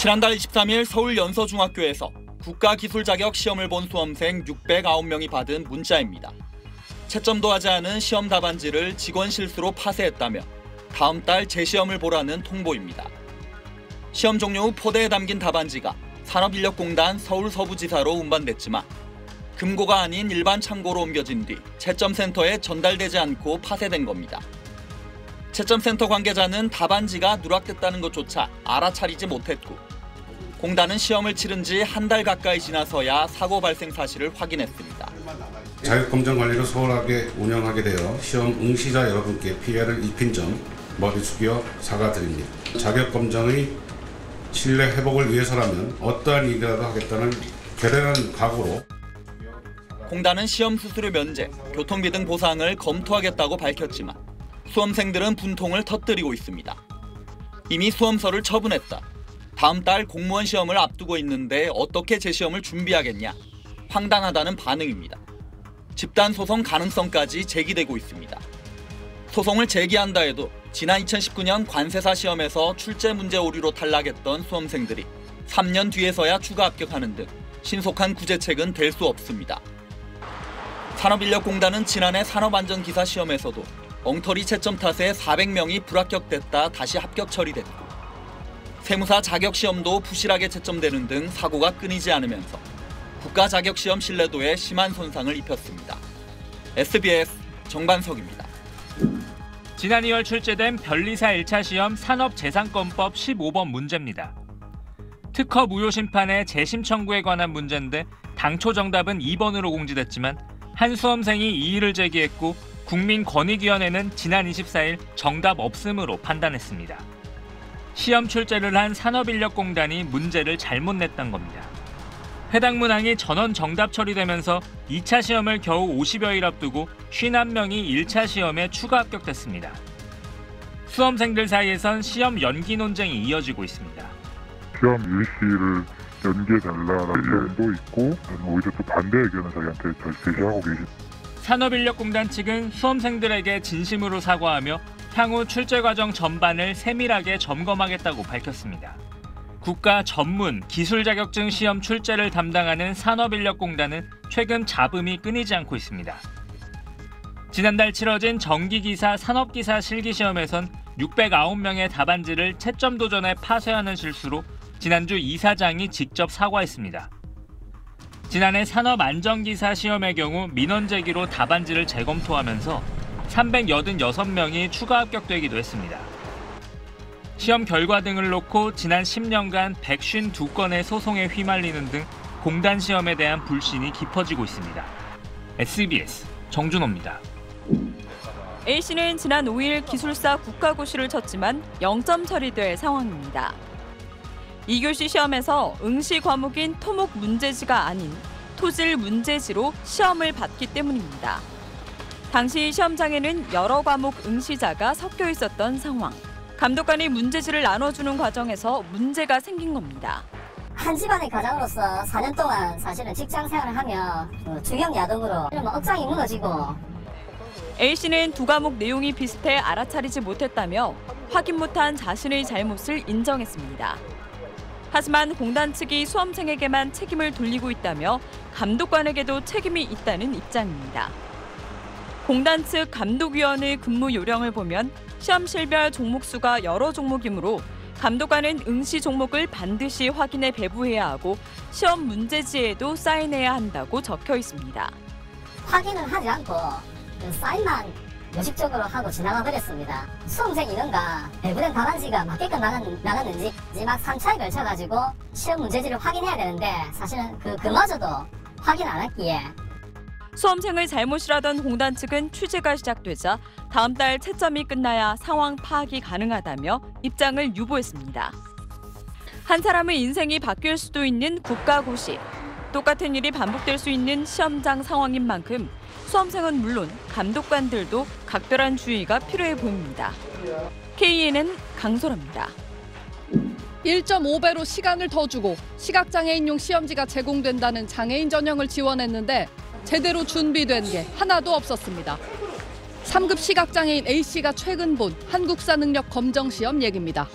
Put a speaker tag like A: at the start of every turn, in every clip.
A: 지난달 23일 서울 연서중학교에서 국가기술자격 시험을 본 수험생 609명이 받은 문자입니다. 채점도 하지 않은 시험 답안지를 직원 실수로 파쇄했다며 다음 달 재시험을 보라는 통보입니다. 시험 종료 후 포대에 담긴 답안지가 산업인력공단 서울서부지사로 운반됐지만 금고가 아닌 일반 창고로 옮겨진 뒤 채점센터에 전달되지 않고 파쇄된 겁니다. 채점센터 관계자는 답안지가 누락됐다는 것조차 알아차리지 못했고 공단은 시험을 치른 지 한 달 가까이 지나서야 사고 발생 사실을 확인했습니다.
B: 자격검정관리를 소홀하게 운영하게 되어 시험 응시자 여러분께 피해를 입힌 점 머리 숙여 사과드립니다. 자격검정의 신뢰 회복을 위해서라면 어떠한 일이라도 하겠다는 결연한 각오로
A: 공단은 시험 수수료 면제, 교통비 등 보상을 검토하겠다고 밝혔지만 수험생들은 분통을 터뜨리고 있습니다. 이미 수험서를 처분했다. 다음 달 공무원 시험을 앞두고 있는데 어떻게 재시험을 준비하겠냐. 황당하다는 반응입니다. 집단 소송 가능성까지 제기되고 있습니다. 소송을 제기한다 해도 지난 2019년 관세사 시험에서 출제 문제 오류로 탈락했던 수험생들이 3년 뒤에서야 추가 합격하는 등 신속한 구제책은 될 수 없습니다. 산업인력공단은 지난해 산업안전기사 시험에서도 엉터리 채점 탓에 400명이 불합격됐다 다시 합격 처리됐고 세무사 자격시험도 부실하게 채점되는 등 사고가 끊이지 않으면서 국가자격시험 신뢰도에 심한 손상을 입혔습니다. SBS 정반석입니다.
C: 지난 2월 출제된 변리사 1차 시험 산업재산권법 15번 문제입니다. 특허 무효 심판의 재심 청구에 관한 문제인데 당초 정답은 2번으로 공지됐지만 한 수험생이 이의를 제기했고 국민권익위원회는 지난 24일 정답 없음으로 판단했습니다. 시험 출제를 한 산업인력공단이 문제를 잘못 냈던 겁니다. 해당 문항이 전원 정답 처리되면서 2차 시험을 겨우 50여일 앞두고 51명이 1차 시험에 추가 합격됐습니다. 수험생들 사이에선 시험 연기 논쟁이 이어지고 있습니다.
D: 시험 일시를 연기해달라는 의견도 있고 오히려 또 반대 의견을 저희한테 제시하고 계십니다.
C: 산업인력공단 측은 수험생들에게 진심으로 사과하며 향후 출제 과정 전반을 세밀하게 점검하겠다고 밝혔습니다. 국가 전문 기술 자격증 시험 출제를 담당하는 산업인력공단은 최근 잡음이 끊이지 않고 있습니다. 지난달 치러진 전기기사 산업기사 실기시험에선 609명의 답안지를 채점 도전에 파쇄하는 실수로 지난주 이사장이 직접 사과했습니다. 지난해 산업안전기사 시험의 경우 민원 제기로 답안지를 재검토하면서 386명이 추가 합격되기도 했습니다. 시험 결과 등을 놓고 지난 10년간 152건의 소송에 휘말리는 등 공단 시험에 대한 불신이 깊어지고 있습니다. SBS 정준호입니다.
E: A씨는 지난 5일 기술사 국가고시를 쳤지만 0점 처리될 상황입니다. 2교시 시험에서 응시 과목인 토목 문제지가 아닌 토질 문제지로 시험을 봤기 때문입니다. 당시 시험장에는 여러 과목 응시자가 섞여 있었던 상황. 감독관이 문제지를 나눠주는 과정에서 문제가 생긴 겁니다.
F: 한 집안의 가장으로서 4년 동안 사실은 직장 생활을 하며 주경야독으로 억장이 무너지고
E: A씨는 두 과목 내용이 비슷해 알아차리지 못했다며 확인 못한 자신의 잘못을 인정했습니다. 하지만 공단 측이 수험생에게만 책임을 돌리고 있다며 감독관에게도 책임이 있다는 입장입니다. 공단 측 감독위원회 근무 요령을 보면 시험실별 종목 수가 여러 종목이므로 감독관은 응시 종목을 반드시 확인해 배부해야 하고 시험 문제지에도 사인해야 한다고 적혀 있습니다.
F: 확인을 하지 않고 사인만 무식적으로 하고 지나가 버렸습니다. 수험생 인원과 배부된 답안지가 맞게끔 나갔는지 막 3차에 걸쳐가지고 시험 문제지를 확인해야 되는데 사실은 그마저도 확인 안 했기에
E: 수험생을 잘못이라던 공단 측은 취재가 시작되자 다음 달 채점이 끝나야 상황 파악이 가능하다며 입장을 유보했습니다. 한 사람의 인생이 바뀔 수도 있는 국가고시. 똑같은 일이 반복될 수 있는 시험장 상황인 만큼 수험생은 물론 감독관들도 각별한 주의가 필요해 보입니다. KNN 강소라입니다.
G: 1.5배로 시간을 더 주고 시각장애인용 시험지가 제공된다는 장애인 전형을 지원했는데 제대로 준비된 게 하나도 없었습니다. 3급 시각장애인 A씨가 최근 본 한국사 능력 검정 시험 얘기입니다.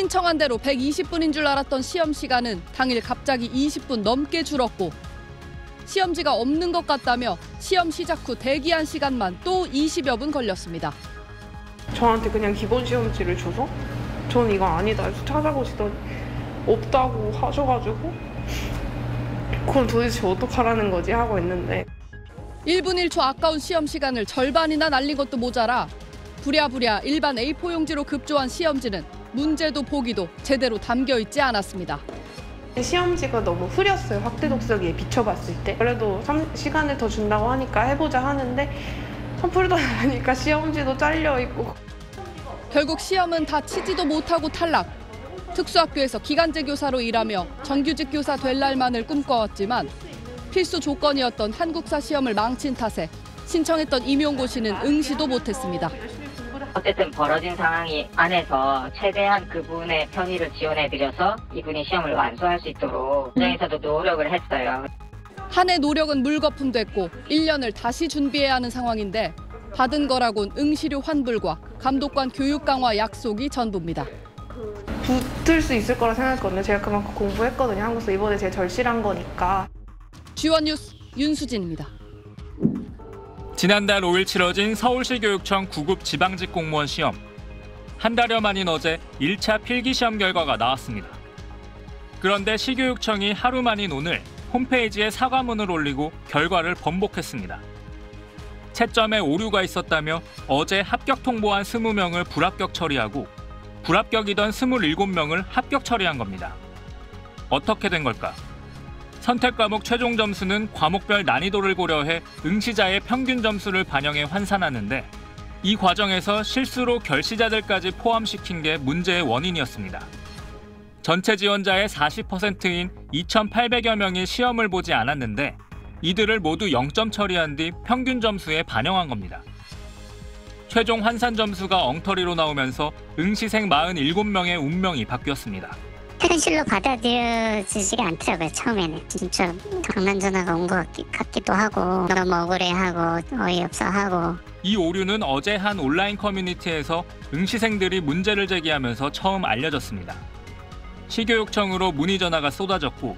G: 신청한 대로 120분인 줄 알았던 시험 시간은 당일 갑자기 20분 넘게 줄었고 시험지가 없는 것 같다며 시험 시작 후 대기한 시간만 또 20여 분 걸렸습니다.
H: 저한테 그냥 기본 시험지를 줘서 저는 이거 아니다 해서 찾아보시더니 없다고 하셔가지고 그럼 도대체 어떡하라는 거지 하고 있는데
G: 1분 1초 아까운 시험 시간을 절반이나 날린 것도 모자라 부랴부랴 일반 A4 용지로 급조한 시험지는 문제도 보기도 제대로 담겨 있지 않았습니다.
H: 시험지가 너무 흐렸어요. 확대 독서기에 비춰봤을 때. 그래도 시간을 더 준다고 하니까 해보자 하는데 풀다 보니까 시험지도 잘려있고.
G: 결국 시험은 다 치지도 못하고 탈락. 특수학교에서 기간제 교사로 일하며 정규직 교사 될 날만을 꿈꿔왔지만 필수 조건이었던 한국사 시험을 망친 탓에 신청했던 임용고시는 응시도 못했습니다.
I: 어쨌든 벌어진 상황이 안에서 최대한 그분의 편의를 지원해드려서 이분이 시험을 완수할 수 있도록 현장에서도 노력을 했어요.
G: 한 해 노력은 물거품됐고 1년을 다시 준비해야 하는 상황인데 받은 거라곤 응시료 환불과 감독관 교육 강화 약속이 전부입니다.
H: 붙을 수 있을 거라 생각했거든요. 제가 그만큼 공부했거든요. 한국사 이번에 제일 절실한 거니까.
G: G1 뉴스 윤수진입니다.
C: 지난달 5일 치러진 서울시 교육청 9급 지방직 공무원 시험. 한 달여 만인 어제 1차 필기시험 결과가 나왔습니다. 그런데 시교육청이 하루 만인 오늘 홈페이지에 사과문을 올리고 결과를 번복했습니다. 채점에 오류가 있었다며 어제 합격 통보한 20명을 불합격 처리하고 불합격이던 27명을 합격 처리한 겁니다. 어떻게 된 걸까? 선택 과목 최종 점수는 과목별 난이도를 고려해 응시자의 평균 점수를 반영해 환산하는데 이 과정에서 실수로 결시자들까지 포함시킨 게 문제의 원인이었습니다. 전체 지원자의 40%인 2,800여 명이 시험을 보지 않았는데 이들을 모두 0점 처리한 뒤 평균 점수에 반영한 겁니다. 최종 환산 점수가 엉터리로 나오면서 응시생 47명의 운명이 바뀌었습니다.
J: 현실로 받아들여지지가 않더라고요. 처음에는 진짜 장난 전화가 온 것 같기도 하고 너무 억울해하고 어이없어하고.
C: 이 오류는 어제 한 온라인 커뮤니티에서 응시생들이 문제를 제기하면서 처음 알려졌습니다. 시교육청으로 문의 전화가 쏟아졌고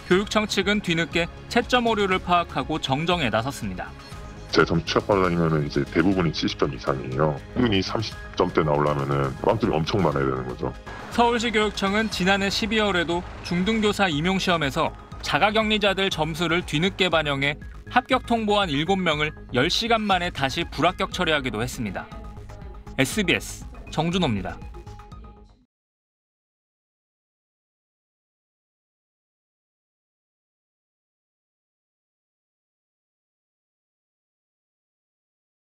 C: 교육청 측은 뒤늦게 채점 오류를 파악하고 정정에 나섰습니다.
D: 제 점수 취업받으려면 이제 대부분이 70점 이상이에요. 분이 30점대 나오려면은 빵점이 엄청 많아야 되는 거죠.
C: 서울시 교육청은 지난해 12월에도 중등교사 임용시험에서 자가격리자들 점수를 뒤늦게 반영해 합격 통보한 7명을 10시간 만에 다시 불합격 처리하기도 했습니다. SBS 정준호입니다.